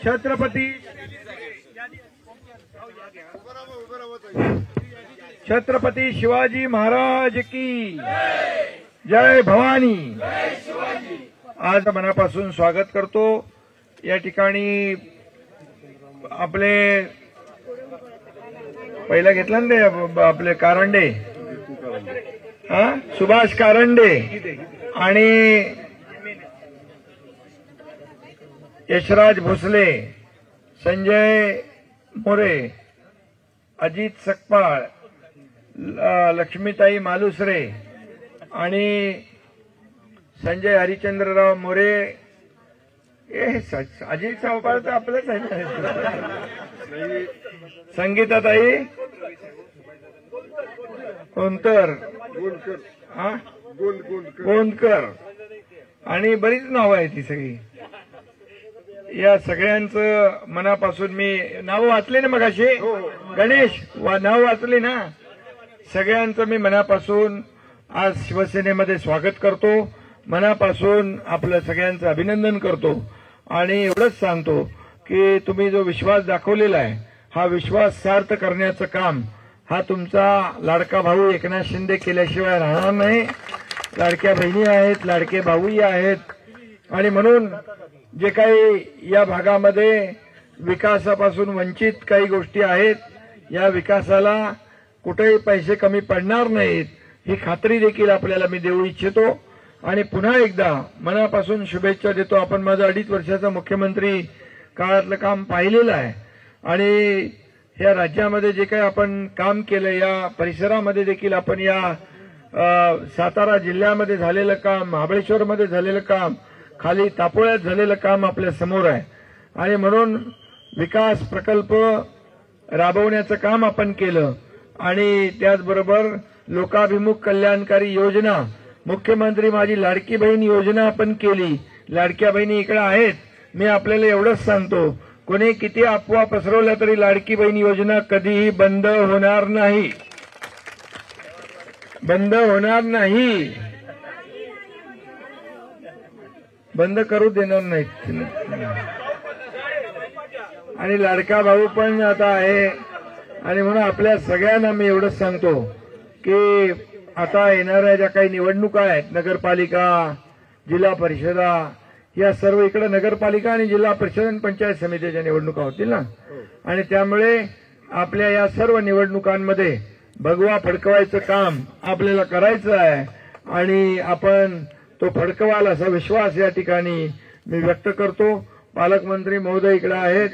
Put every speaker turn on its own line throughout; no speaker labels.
छत्रपती शिवाजी महाराज की जय भवानी। आज मनापासून स्वागत करतो। या ठिकाणी आपले पहिला घेतला ना ते आपले कारंडे, सुभाष कारंडे आणि यशराज भोसले, संजय मोरे, अजित सकपाळ, लक्ष्मीताई मालुसरे आणि संजय हरिचंद्रराव मोरे। अजित सकपाळ तर आपलंच आहे ना। संगीताताई कोणतर, गोंदकर आणि बरीच नावं आहेत ती सगळी। या सगळ्यांचं मनापासून मी नाव वाचले ना मगाशी, गणेश नाव वाचले ना, सगळ्यांचं मी मनापासून आज शिवसेनेमध्ये स्वागत करतो। मनापासून आपलं सगळ्यांचं अभिनंदन करतो आणि एवढंच सांगतो की तुम्ही जो विश्वास दाखवलेला आहे, हा विश्वास सार्थ करण्याचं काम हा तुमचा लाडका भाऊ एकनाथ शिंदे केल्याशिवाय राहणार नाही। लाडक्या बहिणी आहेत, लाडके भाऊही आहेत आणि म्हणून जे काही या भागामध्ये विकासापासून वंचित काही गोष्टी आहेत, या विकासाला कुठेही पैसे कमी पडणार नाहीत ही खात्री देखील आपल्याला मी देऊ इच्छितो आणि पुन्हा एकदा मनापासून शुभेच्छा देतो। आपण माझं 2.5 वर्षाचं मुख्यमंत्री काळातलं काम पाहिलेलं आहे आणि या राज्यामध्ये जे काही आपण काम केलं, या परिसरामध्ये देखील आपण या सातारा जिल्ह्यामध्ये झालेलं काम, महाबळेश्वरमध्ये झालेलं काम, खाली तापोळ्यात झालेलं काम आपल्या समोर आहे आणि म्हणून विकास प्रकल्प राबवण्याचं काम आपण केलं आणि त्याचबरोबर लोकाभिमुख कल्याणकारी योजना, मुख्यमंत्री माझी लाडकी बहीण योजना आपण केली। लाडक्या बहिणी इकडे आहेत, मी आपल्याला एवढंच सांगतो, कोणी किती अफवा पसरवल्या तरी लाडकी बहीण योजना कधीही बंद होणार नाही, बंद होणार नाही, बंद करू देणार नाहीत। आणि लाडका भाऊ पण आता आहे आणि म्हणून आपल्या सगळ्यांना मी एवढंच सांगतो की आता येणाऱ्या ज्या काही निवडणुका आहेत, नगरपालिका, जिल्हा परिषदा, या सर्व इकडे नगरपालिका आणि जिल्हा परिषद आणि पंचायत समितीच्या निवडणुका होतील ना, आणि त्यामुळे आपल्या या सर्व निवडणुकांमध्ये भगवा फडकवायचं काम आपल्याला करायचं आहे आणि आपण तो फडकवाल असा विश्वास या ठिकाणी मी व्यक्त करतो। पालकमंत्री महोदय इकडे आहेत,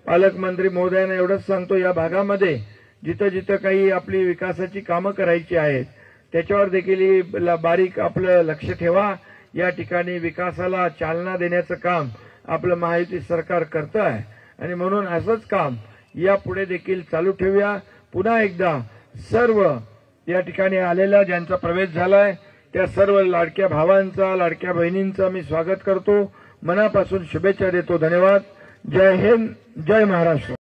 पालकमंत्री महोदयांना एवढंच सांगतो, या भागामध्ये जिथं जिथं काही आपली विकासाची कामं करायची आहेत त्याच्यावर देखील बारीक आपलं लक्ष ठेवा। या ठिकाणी विकासाला चालना देण्याचं काम आपलं महायुती सरकार करतं आहे आणि म्हणून असंच काम यापुढे देखील चालू ठेवूया। पुन्हा एकदा सर्व या ठिकाणी आलेल्या ज्यांचा प्रवेश झालाय त्या सर्व लाडक्या भावांचा, लाडक्या बहिणींचा मी स्वागत करतो, मनापासून शुभेच्छा देतो। धन्यवाद। जय हिंद, जय महाराष्ट्र।